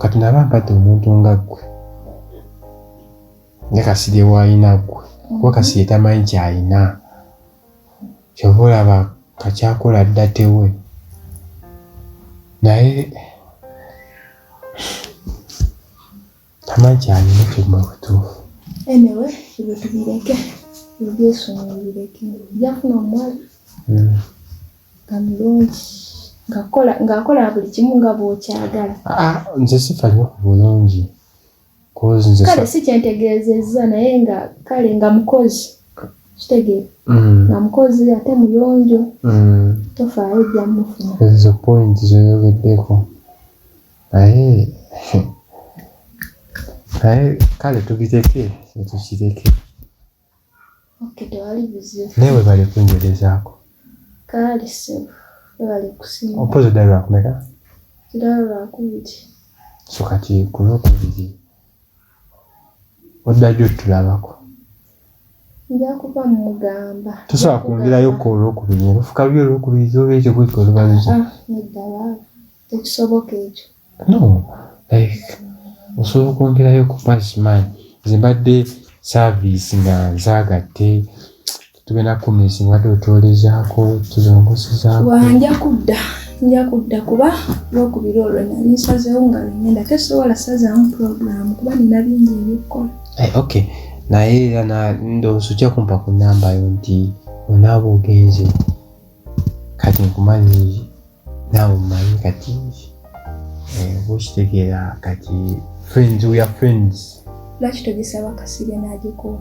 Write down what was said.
kati naba mpate omuntu nga ggwe nga Kasirye w'alina ggwe kuba Kasirye tamanyi ky'alina kyova olaba kakyakola dda tewe naye tamanyi ky'alina kyomba butuufu. Anyway, ebyo tubireke ebyesonga bireke jafuna omuwala nga mulungi ng'akola buli kimu nga bw'okyagala. Nze sifa nnyo ku bulungi kale si kyentegeezezza naye nga kale nga mukozi kitegeera nga mukozi ate muyonjo tofaayo ejja mufuna ezo point zoyogeddeko naye kale tubireke tukireke. Tewali buzibu naye webale kunjerezaako kale sebo webale kusinga opozi oddala lwakumeka kirala lwakubiri so kati ku lwokubiri oddajjo tulabako nja kuba mugamba tosobola kwongerayo ku olwokubiri olufuka luli olwokubiri obeete kweka olubaluzi nedda baba tekisoboka ekyo no like osobola okwongerayo ku pasman nze mbadde service nga nzaagatte tugenda kumisi mbadde otwolezaako tuzongosezaako nja kudda kuba lwokubiri olwo nali nsazeewo nga lwengenda tesobola sazaamu program kuba nina bingi ebyokukola. Okay naye era ndowooza ojja kumpa ku nnamba yo nti onaaba ogenze kati nkumanyi naawe omumanyi kati oba okitegeera kati friends we are friends. Lwaki togisaba Kasirye n'agikuwa?